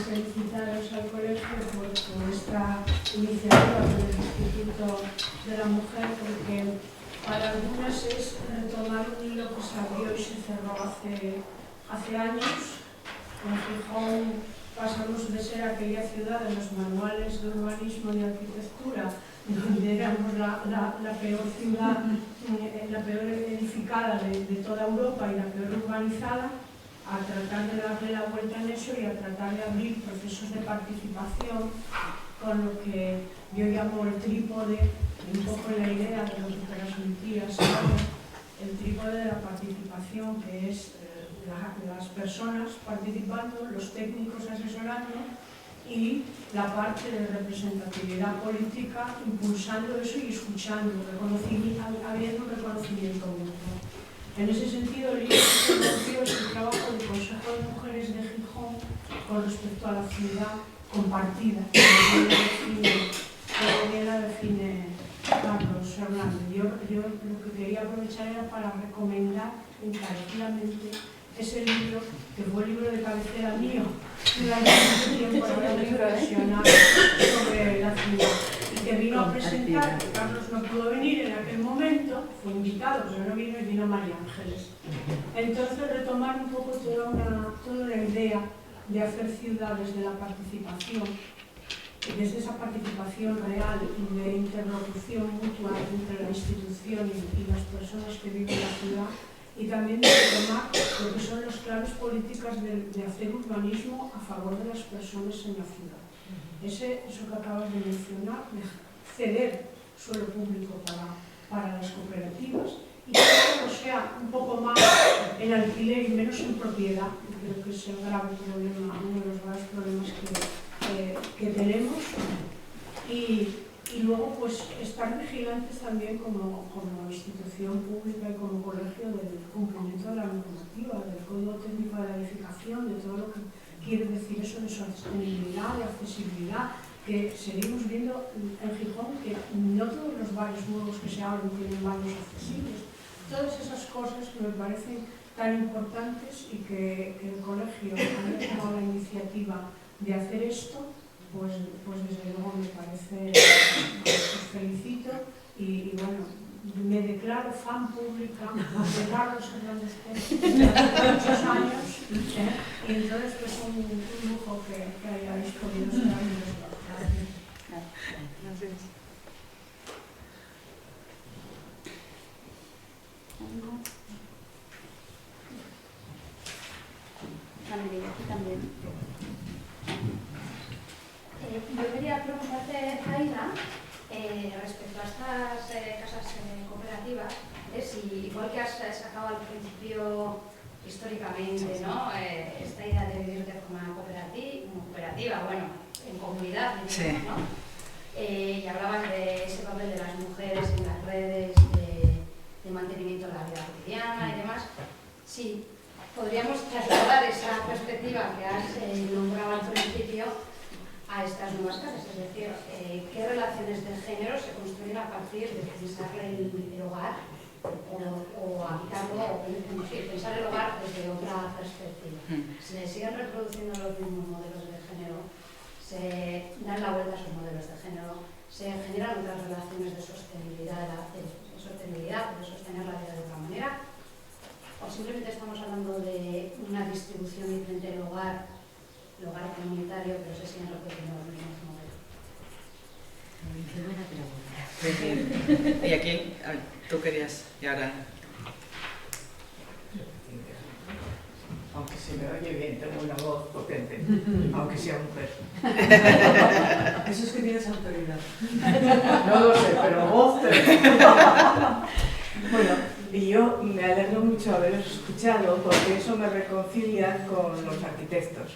Felicitaros al colegio por esta iniciativa del Instituto de la Mujer, porque para algunas es retomar un hilo que se abrió y se cerró hace años. En Gijón pasamos de ser aquella ciudad de los manuales de urbanismo y arquitectura, donde éramos la peor ciudad, la peor edificada de toda Europa y la peor urbanizada, a tratar de darle la vuelta en eso y a tratar de abrir procesos de participación con lo que yo llamo el trípode, un poco la idea de lo que transmitía el trípode de la participación, que es las personas participando, los técnicos asesorando y la parte de representatividad política impulsando eso y escuchando, habiendo reconocimiento mutuo. En ese sentido, el libro que conoció es el trabajo del Consejo de Mujeres de Gijón con respecto a la ciudad compartida, como bien la define Carlos Hernández. Yo lo que quería aprovechar era para recomendar encarecidamente ese libro, que fue el libro de cabecera mío durante mucho tiempo, ahora reflexionar sobre la ciudad, y que vino a presentar, que Carlos no pudo venir en aquel momento, fue invitado, pero no vino, y vino María Ángeles. Entonces retomar un poco toda la idea de hacer ciudad desde la participación, desde esa participación real y de interlocución mutua entre la institución y las personas que viven la ciudad, y también de retomar lo que son las claves políticas de hacer urbanismo a favor de las personas en la ciudad. Eso que acabas de mencionar, de ceder suelo público para las cooperativas, y que todo sea un poco más en alquiler y menos en propiedad, que creo que es el grave problema, uno de los graves problemas que tenemos. Y luego pues estar vigilantes también como institución pública y como colegio del cumplimiento de la normativa, del Código Técnico de la Edificación, de todo lo que quiere decir eso de sostenibilidad, de accesibilidad, que seguimos viendo en Gijón que no todos los barrios nuevos que se abren tienen baños accesibles. Todas esas cosas que me parecen tan importantes y que el colegio haya tomado la iniciativa de hacer esto, pues desde luego me parece, os felicito y bueno, me declaro fan pública de Carlos Hernández muchos años, y entonces pues un lujo que hayáis podido estar en los dos. Gracias. Andrea, aquí también. Yo quería preguntarte, Aida, respecto a estas casas cooperativas, si igual que has sacado al principio históricamente, ¿no? Esta idea de vivir de forma cooperativa, bueno, en comunidad, digamos, ¿no? Y hablabas de ese papel de las mujeres en las redes, de mantenimiento de la vida cotidiana y demás. Sí, podríamos trasladar esa perspectiva que has nombrado al principio a estas nuevas casas, es decir, qué relaciones de género se construyen a partir de pensar el hogar o habitarlo, o pensar el hogar desde otra perspectiva. Se siguen reproduciendo los mismos modelos de género, se dan la vuelta a esos modelos de género, se generan otras relaciones de sostenibilidad, de sostener la vida de otra manera, o simplemente estamos hablando de una distribución diferente del hogar comunitario, pero se siguen reproduciendo los mismos modelos. Qué buena pregunta. Y aquí, tú querías, y ahora... Aunque se me oye bien, tengo una voz potente, aunque sea mujer. Eso es que tienes autoridad. No lo sé, pero voz tengo. Bueno, y yo me alegro mucho haberos escuchado porque eso me reconcilia con los arquitectos.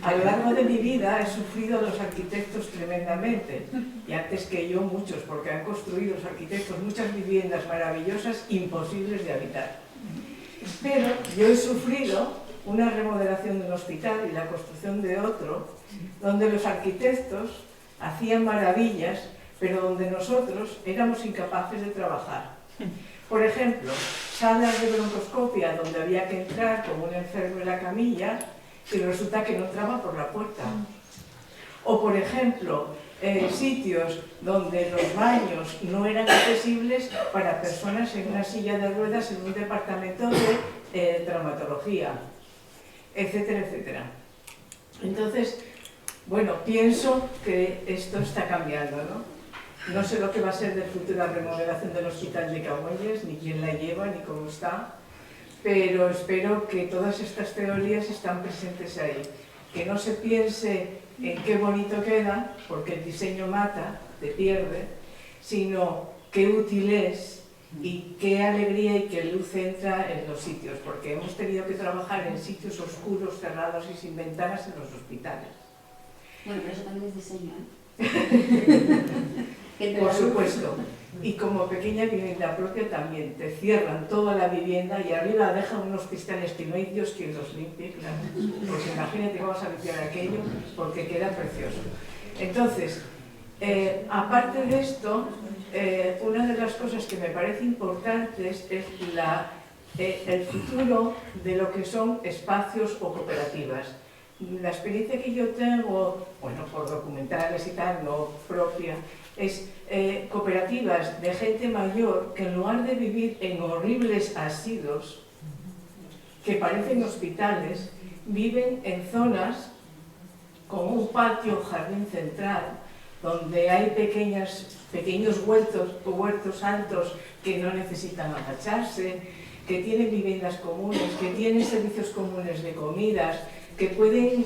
A lo largo de mi vida he sufrido a los arquitectos tremendamente, y antes que yo muchos, porque han construido los arquitectos muchas viviendas maravillosas imposibles de habitar. Pero yo he sufrido una remodelación de un hospital y la construcción de otro, donde los arquitectos hacían maravillas, pero donde nosotros éramos incapaces de trabajar. Por ejemplo, salas de broncoscopia donde había que entrar como un enfermo en la camilla y resulta que no entraba por la puerta. O por ejemplo, sitios donde los baños no eran accesibles para personas en una silla de ruedas en un departamento de traumatología, etcétera, etcétera. Entonces, bueno, pienso que esto está cambiando, ¿no? No sé lo que va a ser de futura remodelación del Hospital de Caguelles, ni quién la lleva, ni cómo está, pero espero que todas estas teorías están presentes ahí. Que no se piense en qué bonito queda, porque el diseño mata, te pierde, sino qué útil es y qué alegría y qué luz entra en los sitios, porque hemos tenido que trabajar en sitios oscuros, cerrados y sin ventanas en los hospitales. Bueno, pero eso también es diseño, Por supuesto. Y como pequeña vivienda propia también, te cierran toda la vivienda y arriba dejan unos cristales que no hay Dios quien los limpie, claro. Pues imagínate cómo vas a limpiar aquello, porque queda precioso. Entonces, aparte de esto, una de las cosas que me parece importantes es el futuro de lo que son espacios o cooperativas. La experiencia que yo tengo, bueno, por documentales y tal, no propia, es cooperativas de gente mayor que en lugar de vivir en horribles asilos, que parecen hospitales, viven en zonas con un patio, jardín central, donde hay pequeños huertos altos que no necesitan agacharse, que tienen viviendas comunes, que tienen servicios comunes de comidas, que pueden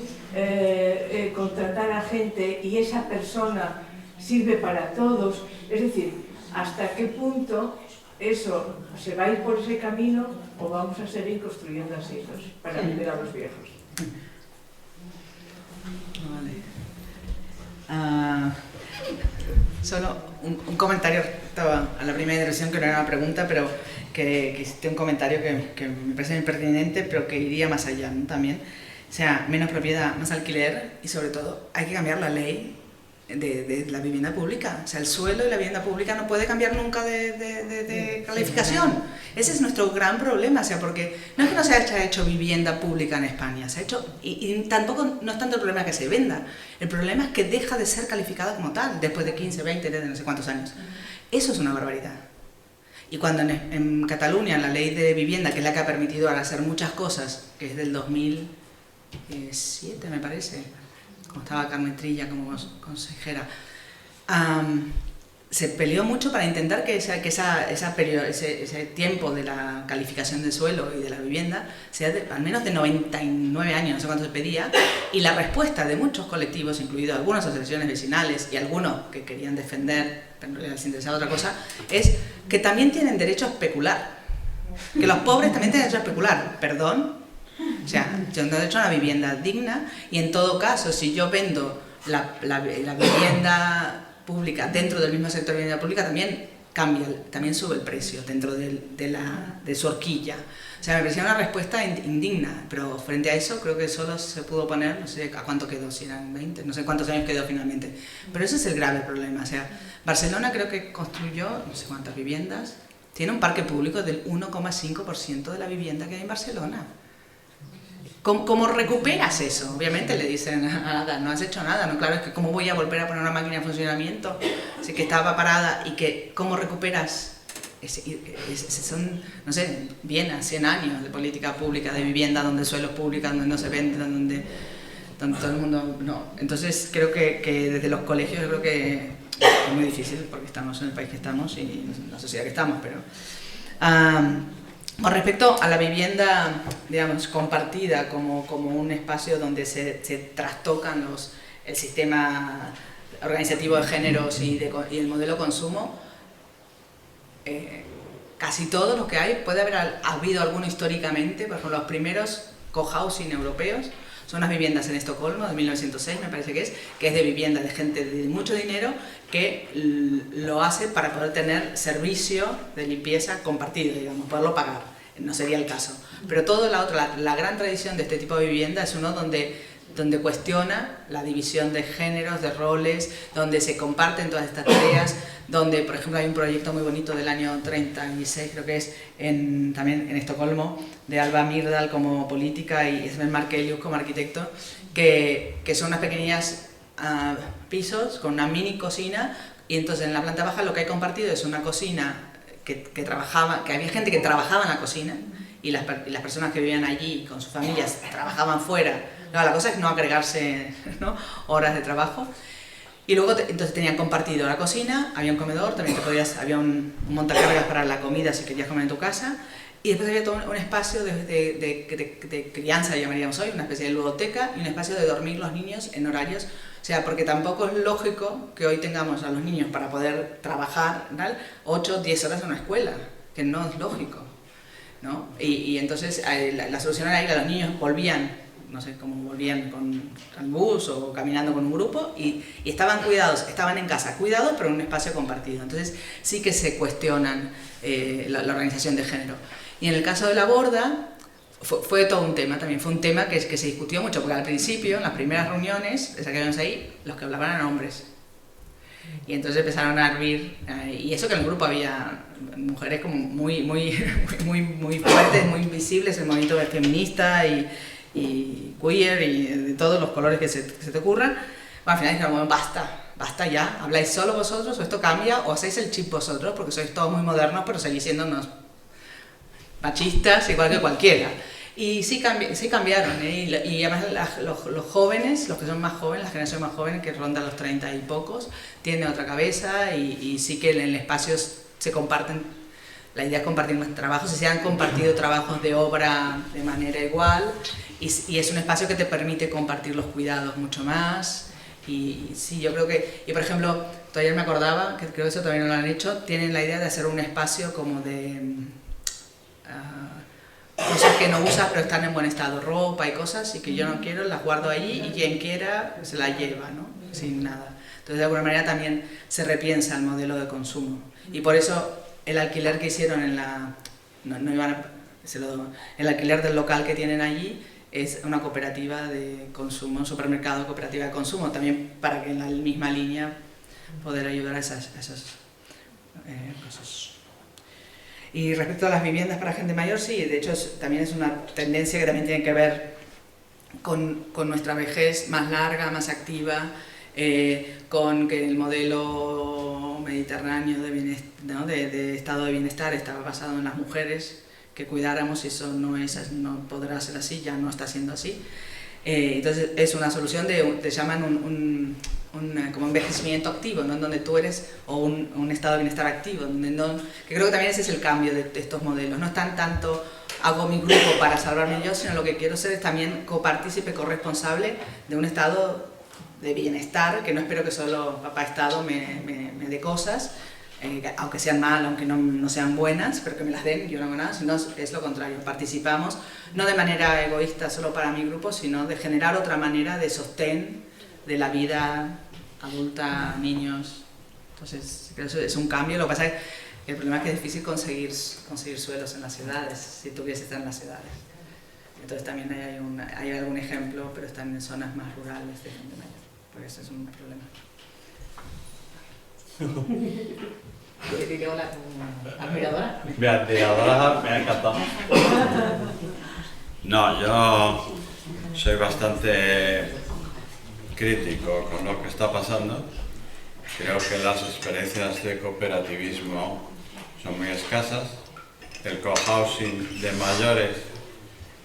contratar a gente y esa persona sirve para todos. Es decir, ¿hasta qué punto eso se va a ir por ese camino o vamos a seguir construyendo asilos para vivir a los viejos? Vale. Solo un comentario a la primera intervención, que no era una pregunta, pero que hiciste un comentario que me parece muy pertinente, pero que iría más allá, ¿no? También. O sea, menos propiedad, más alquiler y sobre todo hay que cambiar la ley de la vivienda pública. O sea, el suelo de la vivienda pública no puede cambiar nunca de calificación. Ese es nuestro gran problema, o sea, porque no es que no se haya hecho vivienda pública en España, se ha hecho, y tampoco no es tanto el problema que se venda, el problema es que deja de ser calificada como tal después de 15, 20, de no sé cuántos años. Eso es una barbaridad. Y cuando en Cataluña la ley de vivienda, que es la que ha permitido ahora hacer muchas cosas, que es del 2007 me parece, como estaba Carmen Trilla como consejera, se peleó mucho para intentar que ese tiempo de la calificación del suelo y de la vivienda sea al menos de 99 años, no sé cuánto se pedía, y la respuesta de muchos colectivos, incluidos algunas asociaciones vecinales y algunos que querían defender, pero les interesaba otra cosa, es que también tienen derecho a especular, que los pobres también tienen derecho a especular, perdón. O sea, yo tengo derecho a una vivienda digna y en todo caso, si yo vendo la vivienda pública dentro del mismo sector de vivienda pública, también cambia, también sube el precio dentro de su horquilla. O sea, me parecía una respuesta indigna, pero frente a eso creo que solo se pudo poner, no sé a cuánto quedó, si eran 20, no sé cuántos años quedó finalmente. Pero ese es el grave problema. O sea, Barcelona creo que construyó no sé cuántas viviendas, tiene un parque público del 1,5% de la vivienda que hay en Barcelona. ¿Cómo recuperas eso? Obviamente le dicen, nada, no has hecho nada, no, claro, es que cómo voy a volver a poner una máquina en funcionamiento, así que estaba parada, y que cómo recuperas, son, no sé, Viena, 100 años de política pública de vivienda, donde el suelo es público, donde no se vende, donde todo el mundo, no. Entonces creo que desde los colegios yo creo que es muy difícil, porque estamos en el país que estamos y en la sociedad que estamos, pero... Con respecto a la vivienda, digamos, compartida como un espacio donde se trastocan el sistema organizativo de géneros y el modelo consumo, casi todo lo que hay, puede haber habido alguno históricamente, por ejemplo, los primeros cohousing europeos son unas viviendas en Estocolmo de 1906, me parece que es de vivienda de gente de mucho dinero que lo hace para poder tener servicio de limpieza compartido, digamos, poderlo pagar. no sería el caso. Pero toda la gran tradición de este tipo de vivienda es uno donde cuestiona la división de géneros, de roles, donde se comparten todas estas tareas, donde, por ejemplo, hay un proyecto muy bonito del año 36, creo que es, también en Estocolmo, de Alba Myrdal como política y Sven Markelius como arquitecto, que son unas pequeñas pisos con una mini cocina, y entonces en la planta baja lo que hay compartido es una cocina que había gente que trabajaba en la cocina, y las personas que vivían allí con sus familias trabajaban fuera. No, la cosa es no agregarse, ¿no?, horas de trabajo. Y luego entonces tenían compartido la cocina, había un comedor, también había un montacargas para la comida si querías comer en tu casa, y después había todo un espacio de crianza, llamaríamos hoy, una especie de ludoteca, y un espacio de dormir los niños en horarios. O sea, porque tampoco es lógico que hoy tengamos a los niños para poder trabajar 8 o 10 horas en una escuela, que no es lógico, ¿no? Y entonces la solución era ir a los niños, volvían, no sé cómo volvían con el bus o caminando con un grupo, y estaban cuidados, estaban en casa cuidados, pero en un espacio compartido. Entonces sí que se cuestionan la organización de género. Y en el caso de la borda fue todo un tema también, fue un tema que se discutió mucho, porque al principio, en las primeras reuniones, esas que vimos ahí, los que hablaban eran hombres. Y entonces empezaron a hervir, y eso que en el grupo había mujeres como muy fuertes, muy visibles, el movimiento feminista y queer y de todos los colores que se te ocurran. Bueno, al final dijeron, bueno, basta ya, habláis solo vosotros, o esto cambia, o hacéis el chip vosotros, porque sois todos muy modernos, pero seguís siendo unos machistas igual que cualquiera. Y sí cambiaron, y además los jóvenes, los que son más jóvenes, la generación más joven, que ronda los 30 y pocos, tienen otra cabeza, y sí que en el espacio se comparten, la idea es compartir más trabajos, se han compartido trabajos de obra de manera igual, y es un espacio que te permite compartir los cuidados mucho más. Y sí, yo creo que, y por ejemplo, todavía me acordaba, que creo que eso todavía no lo han hecho, tienen la idea de hacer un espacio como de cosas que no usas pero están en buen estado, ropa y cosas, y que yo no quiero, las guardo allí, y quien quiera se la lleva, ¿no?, sin nada. Entonces de alguna manera también se repiensa el modelo de consumo, y por eso el alquiler que hicieron el alquiler del local que tienen allí es una cooperativa de consumo, un supermercado cooperativa de consumo, también para que en la misma línea poder ayudar a esas cosas. Y respecto a las viviendas para gente mayor, sí, de hecho también es una tendencia que también tiene que ver con nuestra vejez más larga, más activa, con que el modelo mediterráneo de estado de bienestar estaba basado en las mujeres, que cuidáramos, y eso no podrá ser así, ya no está siendo así. Entonces es una solución te llaman como envejecimiento activo, ¿no?, en donde tú eres, o un estado de bienestar activo, que creo que también ese es el cambio de estos modelos. No es tanto hago mi grupo para salvarme yo, sino lo que quiero ser es también copartícipe, corresponsable de un estado de bienestar, que no espero que solo papá Estado me dé cosas, aunque sean mal, aunque no sean buenas, pero que me las den, yo no hago nada, sino es lo contrario, participamos, no de manera egoísta solo para mi grupo, sino de generar otra manera de sostén de la vida adulta, niños. Entonces creo que eso es un cambio. Lo que pasa es que el problema es que es difícil conseguir suelos en las ciudades, si tuviese estar en las ciudades. Entonces también hay algún ejemplo, pero están en zonas más rurales de gente mayor, porque eso es un problema. Hola, ¿admiradora? Mi admiradora me ha encantado. No, yo soy bastante crítico con lo que está pasando. Creo que las experiencias de cooperativismo son muy escasas. El cohousing de mayores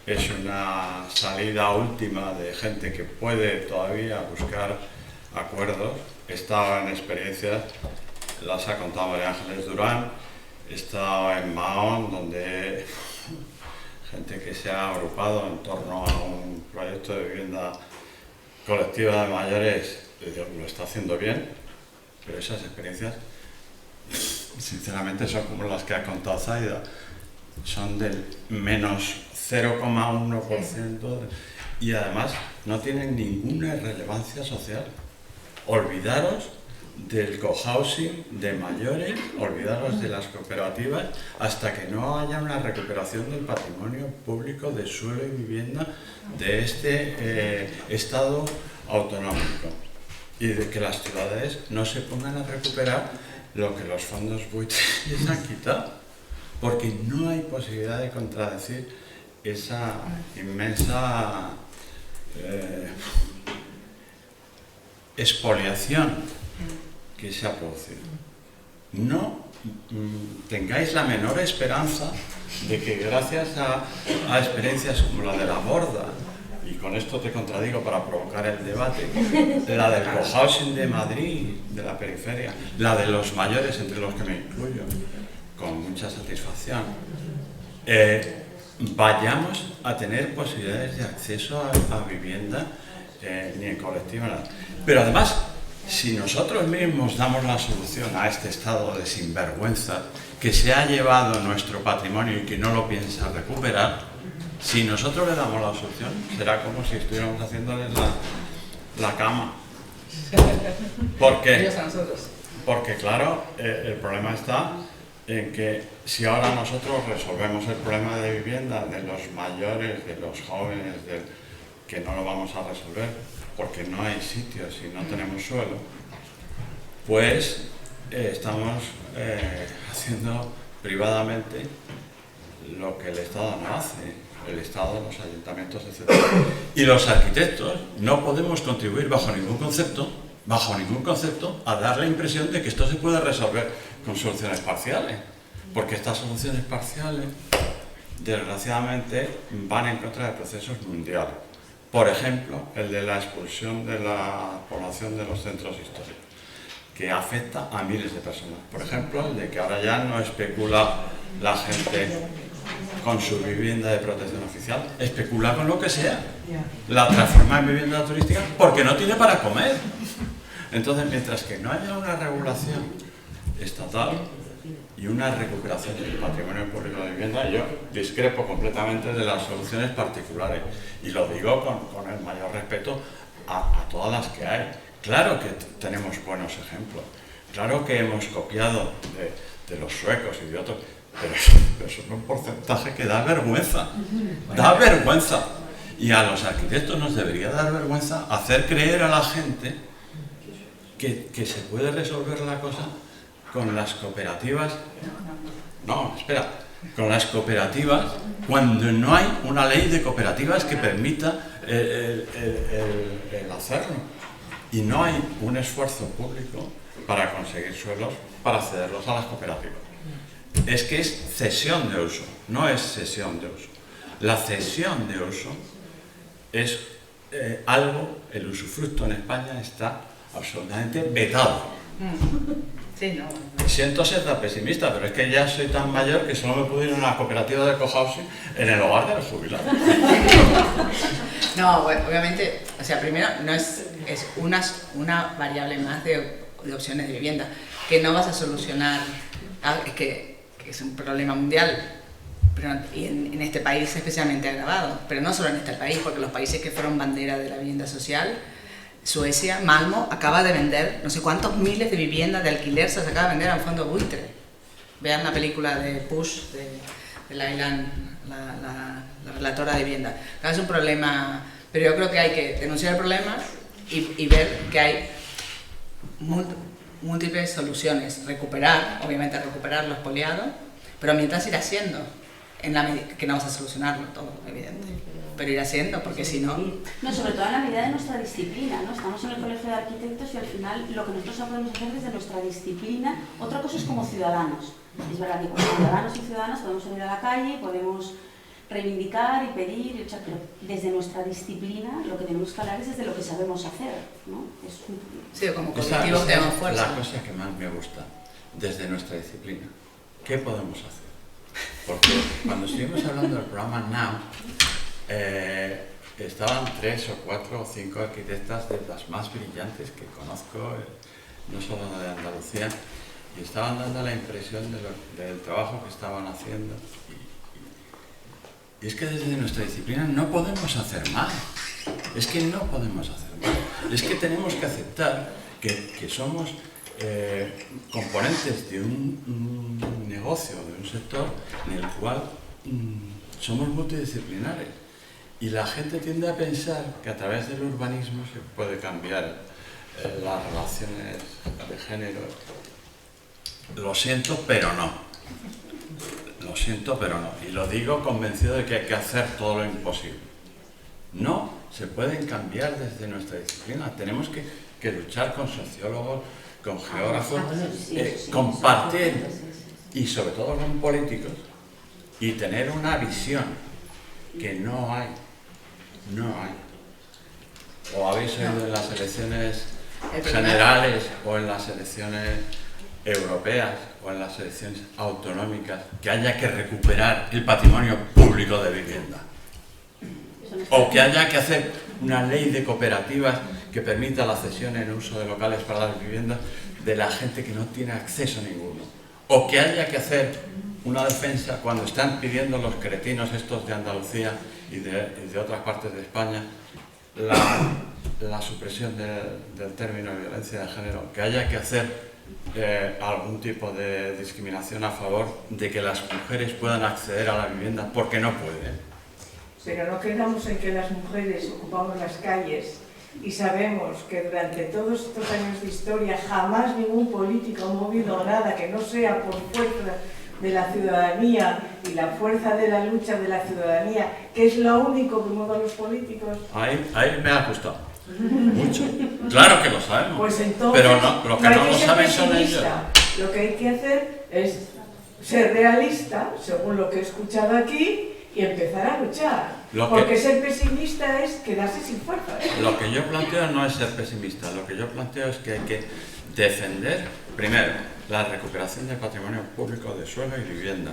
es una salida última de gente que puede todavía buscar acuerdos. He estado en experiencias, las ha contado María Ángeles Durán, he estado en Mahón, donde gente que se ha agrupado en torno a un proyecto de vivienda colectiva de mayores, lo está haciendo bien, pero esas experiencias, sinceramente, son como las que ha contado Zaida, son del menos 0,1%, y además no tienen ninguna relevancia social. Olvidaros del cohousing de mayores, olvidaros de las cooperativas, hasta que no haya una recuperación del patrimonio público de suelo y vivienda de este Estado autonómico, y de que las ciudades no se pongan a recuperar lo que los fondos buitres les han quitado, porque no hay posibilidad de contradecir esa inmensa expoliación que se ha producido. No tengáis la menor esperanza de que gracias a experiencias como la de la Borda, y con esto te contradigo para provocar el debate, la del cohousing de Madrid, de la periferia, la de los mayores, entre los que me incluyo, con mucha satisfacción, vayamos a tener posibilidades de acceso a vivienda, ni en colectiva, nada. Pero además, si nosotros mismos damos la solución a este estado de sinvergüenza que se ha llevado nuestro patrimonio y que no lo piensa recuperar, si nosotros le damos la solución, será como si estuviéramos haciéndoles la cama. ¿Por qué? Ellos a nosotros. Porque claro, el problema está en que si ahora nosotros resolvemos el problema de vivienda de los mayores, de los jóvenes, que no lo vamos a resolver porque no hay sitios y no tenemos suelo, pues estamos haciendo privadamente lo que el Estado no hace. El Estado, los ayuntamientos, etc. Y los arquitectos no podemos contribuir bajo ningún concepto a dar la impresión de que esto se puede resolver con soluciones parciales, porque estas soluciones parciales, desgraciadamente, van en contra de procesos mundiales. Por ejemplo, el de la expulsión de la población de los centros históricos, que afecta a miles de personas. Por ejemplo, el de que ahora ya no especula la gente con su vivienda de protección oficial, especula con lo que sea, la transforma en vivienda turística porque no tiene para comer. Entonces, mientras que no haya una regulación estatal y una recuperación del patrimonio público de vivienda, yo discrepo completamente de las soluciones particulares, y lo digo con el mayor respeto a todas las que hay. Claro que tenemos buenos ejemplos, claro que hemos copiado de los suecos y de otros, pero eso es un porcentaje que da vergüenza, da vergüenza. Y a los arquitectos nos debería dar vergüenza hacer creer a la gente que se puede resolver la cosa con las cooperativas. No, espera, con las cooperativas, cuando no hay una ley de cooperativas que permita el hacerlo. Y no hay un esfuerzo público para conseguir suelos para cederlos a las cooperativas. Es que es cesión de uso, no es cesión de uso. La cesión de uso es algo, el usufructo en España está absolutamente vetado. Sí, no. Siento ser tan pesimista, pero es que ya soy tan mayor que solo me puedo ir a una cooperativa de cohousing en el hogar de los jubilados. No, bueno, obviamente, o sea, primero no es una variable más de opciones de vivienda que no vas a solucionar, que es un problema mundial, pero, y en este país especialmente agravado, pero no solo en este país, porque los países que fueron bandera de la vivienda social, Suecia, Malmo, acaba de vender no sé cuántos miles de viviendas de alquiler, se acaba de vender a un fondo buitre. Vean la película de Push, de Lailan, la relatora de vivienda. Es un problema, pero yo creo que hay que denunciar el problema y ver que hay múltiples soluciones. Obviamente recuperar lo expoliado, pero mientras ir haciendo, en la medida que no vas a solucionarlo todo, evidente, pero ir haciendo, porque si no... No, sobre todo en la medida de nuestra disciplina, ¿no? Estamos en el Colegio de Arquitectos y al final lo que nosotros podemos hacer desde nuestra disciplina, otra cosa es como ciudadanos. Es verdad que como ciudadanos y ciudadanas podemos salir a la calle, podemos reivindicar y pedir, luchar, pero desde nuestra disciplina lo que tenemos que hablar es desde lo que sabemos hacer, ¿no? Sí, como colectivo tenemos fuerza. La cosa que más me gusta, desde nuestra disciplina, ¿qué podemos hacer? Porque cuando estuvimos hablando del programa Now, estaban 3 o 4 o 5 arquitectas de las más brillantes que conozco, no solo de Andalucía, y estaban dando la impresión del trabajo que estaban haciendo. Y es que desde nuestra disciplina no podemos hacer más. Es que no podemos hacer más. Es que tenemos que aceptar que somos componentes de un negocio, de un sector en el cual somos multidisciplinares. Y la gente tiende a pensar que a través del urbanismo se puede cambiar las relaciones de género. Lo siento, pero no. Lo siento, pero no. Y lo digo convencido de que hay que hacer todo lo imposible. No se pueden cambiar desde nuestra disciplina. Tenemos que luchar con sociólogos, con geógrafos, compartir y sobre todo con políticos y tener una visión que no hay. No hay. O habéis oído en las elecciones generales o en las elecciones europeas o en las elecciones autonómicas que haya que recuperar el patrimonio público de vivienda. O que haya que hacer una ley de cooperativas que permita la cesión en uso de locales para las viviendas de la gente que no tiene acceso ninguno. O que haya que hacer una defensa cuando están pidiendo los cretinos estos de Andalucía y de otras partes de España la supresión del término violencia de género, que haya que hacer algún tipo de discriminación a favor de que las mujeres puedan acceder a la vivienda porque no pueden. Pero no quedamos en que las mujeres ocupamos las calles y sabemos que durante todos estos años de historia jamás ningún político ha movido nada que no sea por fuerza de la ciudadanía y la fuerza de la lucha de la ciudadanía, que es lo único que mueve a los políticos. Ahí me ha gustado. Mucho. Claro que lo sabemos. Pues entonces, pero no, lo que no lo saben son ellos. Lo que hay que hacer es ser realista, según lo que he escuchado aquí, y empezar a luchar. Porque ser pesimista es quedarse sin fuerza. Lo que yo planteo no es ser pesimista, lo que yo planteo es que hay que defender, primero, la recuperación del patrimonio público de suelo y vivienda.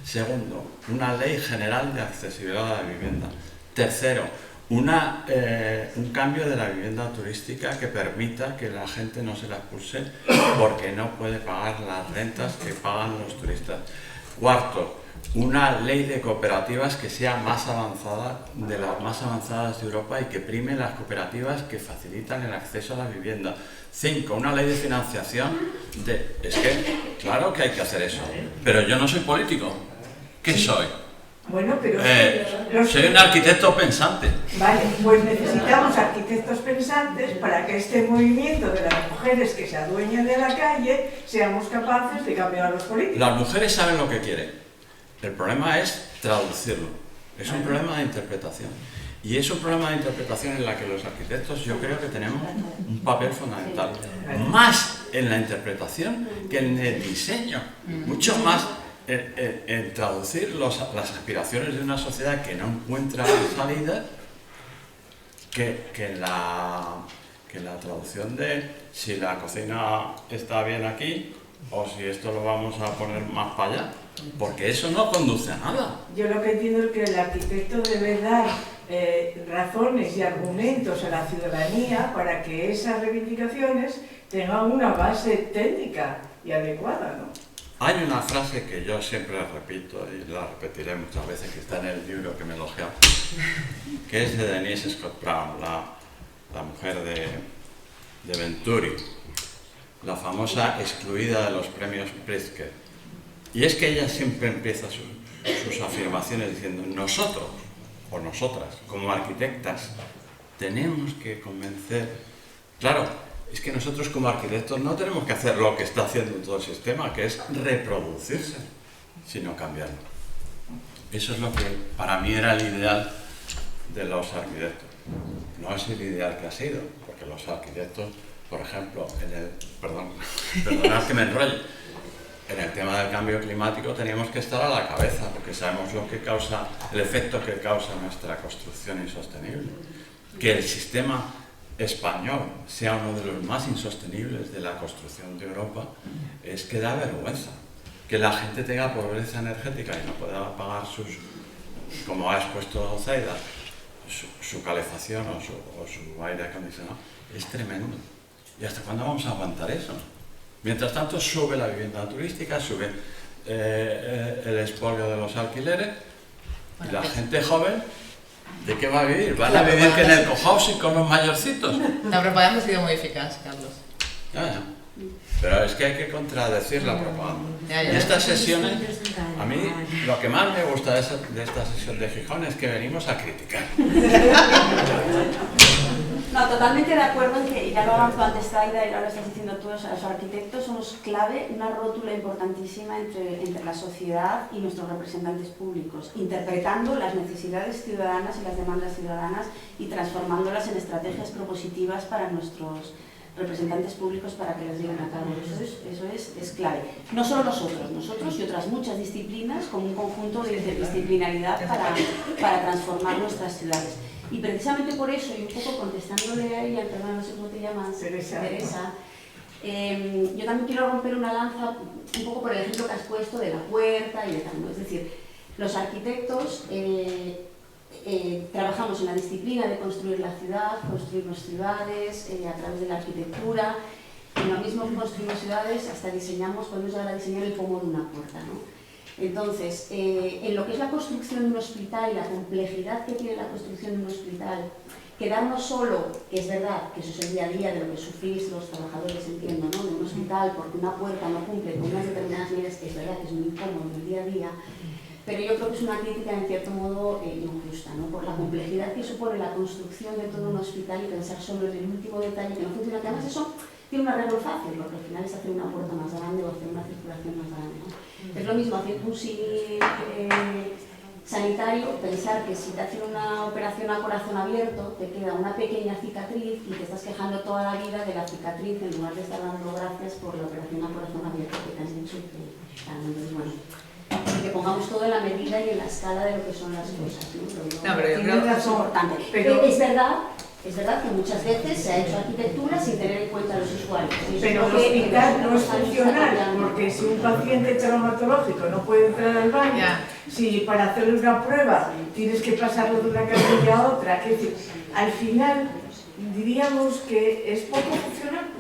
Segundo, una ley general de accesibilidad a la vivienda. Tercero, un cambio de la vivienda turística que permita que la gente no se la expulse porque no puede pagar las rentas que pagan los turistas. Cuarto, una ley de cooperativas que sea más avanzada, de las más avanzadas de Europa y que prime las cooperativas que facilitan el acceso a la vivienda. 5. Una ley de financiación Es que, claro que hay que hacer eso, pero yo no soy político. ¿Qué soy? Bueno, pero... soy un arquitecto pensante. Vale, pues necesitamos arquitectos pensantes para que este movimiento de las mujeres que se adueñan de la calle seamos capaces de cambiar a los políticos. Las mujeres saben lo que quieren. El problema es traducirlo. Es un problema de interpretación. Y es un problema de interpretación en la que los arquitectos yo creo que tenemos un papel fundamental. Más en la interpretación que en el diseño. Mucho más en traducir las aspiraciones de una sociedad que no encuentra salida que la traducción de si la cocina está bien aquí o si esto lo vamos a poner más para allá. Porque eso no conduce a nada. Yo lo que entiendo es que el arquitecto debe dar razones y argumentos a la ciudadanía para que esas reivindicaciones tengan una base técnica y adecuada, ¿no? Hay una frase que yo siempre repito y la repetiré muchas veces, que está en el libro que me elogia, que es de Denise Scott Brown, la mujer de Venturi, la famosa excluida de los premios Pritzker. Y es que ella siempre empieza sus afirmaciones diciendo: nosotros o nosotras, como arquitectas, tenemos que convencer. Claro, es que nosotros como arquitectos no tenemos que hacer lo que está haciendo todo el sistema, que es reproducirse, sino cambiarlo. Eso es lo que para mí era el ideal de los arquitectos. No es el ideal que ha sido, porque los arquitectos, por ejemplo, perdonad que me enrolle, en el tema del cambio climático teníamos que estar a la cabeza, porque sabemos lo que causa, el efecto que causa nuestra construcción insostenible. Que el sistema español sea uno de los más insostenibles de la construcción de Europa es que da vergüenza. Que la gente tenga pobreza energética y no pueda pagar como ha expuesto Zaida, su calefacción o su aire acondicionado, es tremendo. ¿Y hasta cuándo vamos a aguantar eso? Mientras tanto sube la vivienda turística, sube el expolio de los alquileres y la gente joven, ¿de qué va a vivir? ¿Van a vivir que en el cohousing con los mayorcitos? La propaganda ha sido muy eficaz, Carlos. Ya. Pero es que hay que contradecir la propaganda. Ya, ya. Y estas sesiones, a mí lo que más me gusta de esta sesión de Gijón es que venimos a criticar. No, totalmente de acuerdo en que, y ya lo avanzó antes Zaida y ahora lo estás diciendo tú, los arquitectos somos clave, una rótula importantísima entre la sociedad y nuestros representantes públicos, interpretando las necesidades ciudadanas y las demandas ciudadanas y transformándolas en estrategias propositivas para nuestros representantes públicos para que las lleven a cabo. Eso es clave. No solo nosotros y otras muchas disciplinas como un conjunto de interdisciplinaridad para transformar nuestras ciudades. Y precisamente por eso, y un poco contestándole a ella, perdón, no sé cómo te llamas, Teresa, yo también quiero romper una lanza un poco por el ejemplo que has puesto de la puerta y de tal, ¿no? Es decir, los arquitectos trabajamos en la disciplina de construir la ciudad, construirnos ciudades a través de la arquitectura, y lo mismo que construimos ciudades, hasta diseñamos, podemos llegar a diseñar el pomo de una puerta, ¿no? Entonces, en lo que es la construcción de un hospital y la complejidad que tiene la construcción de un hospital, quedarnos solo, que es verdad que eso es el día a día de lo que sufrís los trabajadores, entiendo, ¿no? De un hospital porque una puerta no cumple con unas determinadas medidas, que es verdad que es muy incómodo en el día a día, pero yo creo que es una crítica en cierto modo injusta, ¿no? Por la complejidad que supone la construcción de todo un hospital y pensar solo en el último detalle que no funciona, que además eso tiene un arreglo fácil, porque al final es hacer una puerta más grande o hacer una circulación más grande, ¿no? Es lo mismo hacer un símil sanitario, pensar que si te hacen una operación a corazón abierto te queda una pequeña cicatriz y te estás quejando toda la vida de la cicatriz en lugar de estar dando gracias por la operación a corazón abierto que te han hecho. Entonces, bueno, que pongamos todo en la medida y en la escala de lo que son las cosas, ¿no? No, pero yo creo que es importante. Pero es verdad que muchas veces se ha hecho arquitectura sin tener en cuenta a los usuarios. Pero el hospital no es funcional, porque si un paciente traumatológico no puede entrar al baño, si para hacerle una prueba tienes que pasarlo de una camilla a otra, que decir, al final diríamos que es poco funcional,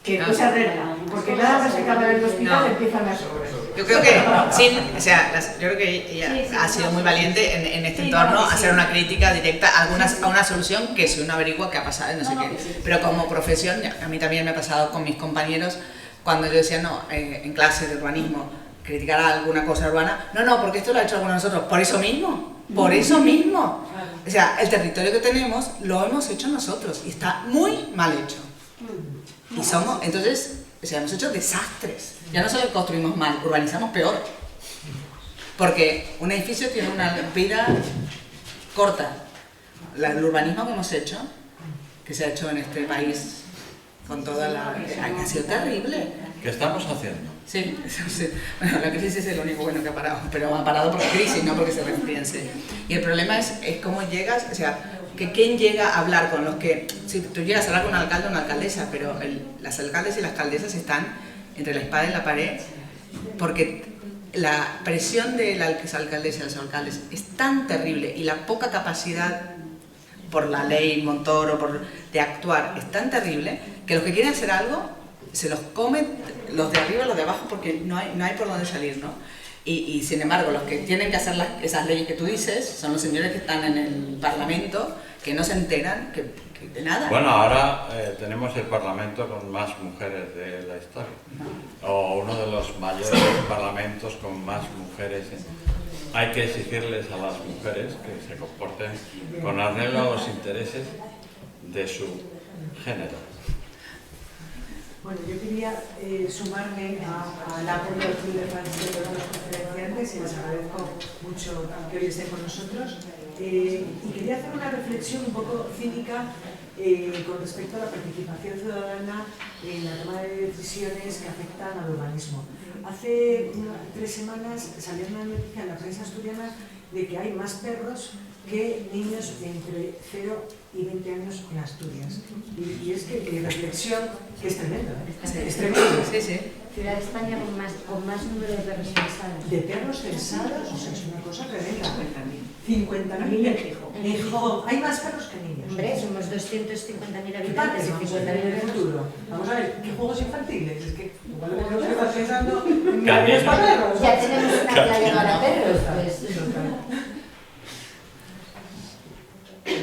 que no se arregla, porque nada más acabar el hospital empiezan las obras. Yo creo que, yo creo que ella ha sido muy valiente en este entorno a hacer una crítica directa a una solución que si uno averigua qué ha pasado, no sé qué. Pero como profesión, a mí también me ha pasado con mis compañeros, cuando yo decía, no, en clase de urbanismo, criticar alguna cosa urbana, no, porque esto lo ha hecho alguno de nosotros, por eso mismo. O sea, el territorio que tenemos lo hemos hecho nosotros y está muy mal hecho. Y entonces, hemos hecho desastres. Ya no solo construimos mal, urbanizamos peor. Porque un edificio tiene una vida corta. El urbanismo que hemos hecho, que se ha hecho en este país, con toda ha sido terrible. ¿Qué estamos haciendo? Sí. Bueno, la crisis es el único bueno que ha parado, pero ha parado por crisis, no porque se repiense. Y el problema es cómo llegas, o sea, que quién llega a hablar con los que... Si tú llegas a hablar con un alcalde o una alcaldesa, pero las alcaldes y las alcaldesas están entre la espada y la pared, porque la presión de las alcaldesas y los alcaldes es tan terrible y la poca capacidad por la ley Montoro de actuar es tan terrible que los que quieren hacer algo se los comen los de arriba y los de abajo porque no hay por dónde salir, ¿no? Y sin embargo, los que tienen que hacer esas leyes que tú dices son los señores que están en el Parlamento, que no se enteran de nada. Bueno, ahora tenemos el Parlamento con más mujeres de la historia, o uno de los mayores parlamentos con más mujeres. Hay que exigirles a las mujeres que se comporten con arreglo a los intereses de su género. Bueno, yo quería sumarme al apoyo al Club de Fans de todos los conferenciantes y les agradezco mucho que hoy estén con nosotros. Y quería hacer una reflexión un poco cínica con respecto a la participación ciudadana en la toma de decisiones que afectan al urbanismo. Hace 3 semanas salió una noticia en la prensa asturiana de que hay más perros que niños entre 0 y 20 años en Asturias. Y es que mi reflexión, que es tremenda, ¿eh? Es tremenda. Sí. Ciudad de España con más número de perros censados. De perros censados, o sea, es una cosa tremenda. 50.000 en Gijón. Hay más perros que niños. Hombre, somos 250.000 ¿Qué habitantes y 50.000 en el perros. futuro? Vamos a ver, ¿qué juegos infantiles? Es que igual lo que estás pensando en gallos para perros. Ya tenemos una playa para perros, pues.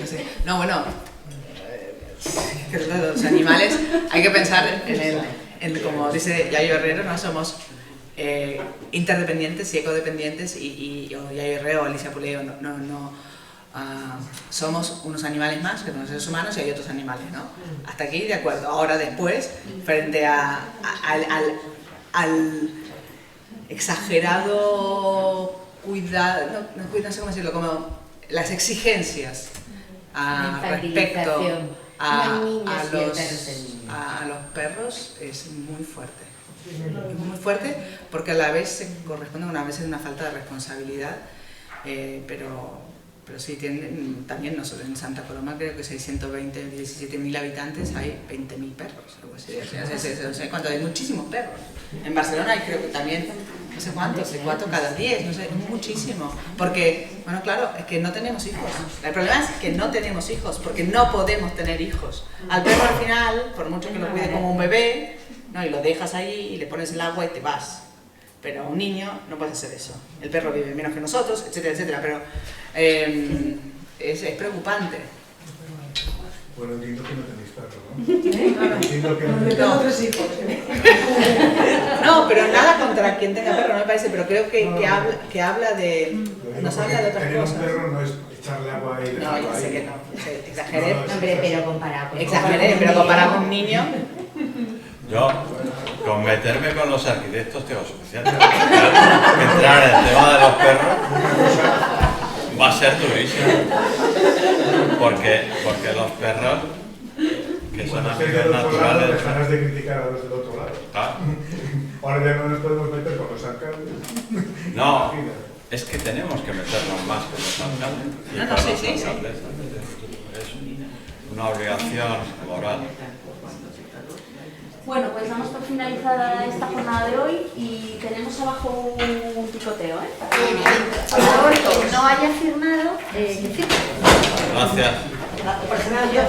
No sé. No, bueno, que los animales, hay que pensar como dice Yayo Herrero, ¿no? Somos interdependientes y ecodependientes y Yayo Herrero o Alicia Puleo somos unos animales más que los seres humanos y hay otros animales, ¿no? Hasta aquí de acuerdo. Ahora después, frente al exagerado cuidado, no sé cómo decirlo, como las exigencias respecto a los perros es muy fuerte. Es muy fuerte porque a la vez se corresponde a una falta de responsabilidad, pero sí, también nosotros en Santa Coloma creo que 17.000 habitantes, hay 20.000 perros, algo así. No sé cuánto, hay muchísimos perros. En Barcelona hay creo que también, no sé cuántos, 4 cada 10, no sé, muchísimo. Porque, bueno, claro, es que no tenemos hijos. El problema es que no tenemos hijos, porque no podemos tener hijos. Al perro al final, por mucho que lo cuide como un bebé, ¿no? Y lo dejas ahí y le pones el agua y te vas. Pero a un niño no puedes hacer eso. El perro vive menos que nosotros, etcétera, etcétera. Pero es preocupante. Bueno, entiendo que no tenéis perro, ¿no? Entiendo que no tenéis Tengo 3 hijos. No, pero nada contra quien tenga perro, no me parece, pero creo que habla de... Nos habla de otras tener cosas. un perro no es echarle agua y dejarlo No, ya sé ahí. que no. Exageré. Hombre, pero comparado con... Exageré, pero comparado con un niño... Yo, con meterme con los arquitectos tengo suficiente. Entrar en el tema de los perros va a ser durísimo. Porque los perros, que son amigos naturales... Dejarás de criticar a los del otro lado. Ah, Ahora ya no nos podemos meter con los alcaldes. no, es que tenemos que meternos más con los alcaldes. Y No, con sí, los sí, sí. alcaldes es una obligación moral. Bueno, pues damos por finalizada esta jornada de hoy y tenemos abajo un picoteo, ¿eh? Por favor, quien no haya firmado, que firme. Gracias. Pues nada, yo.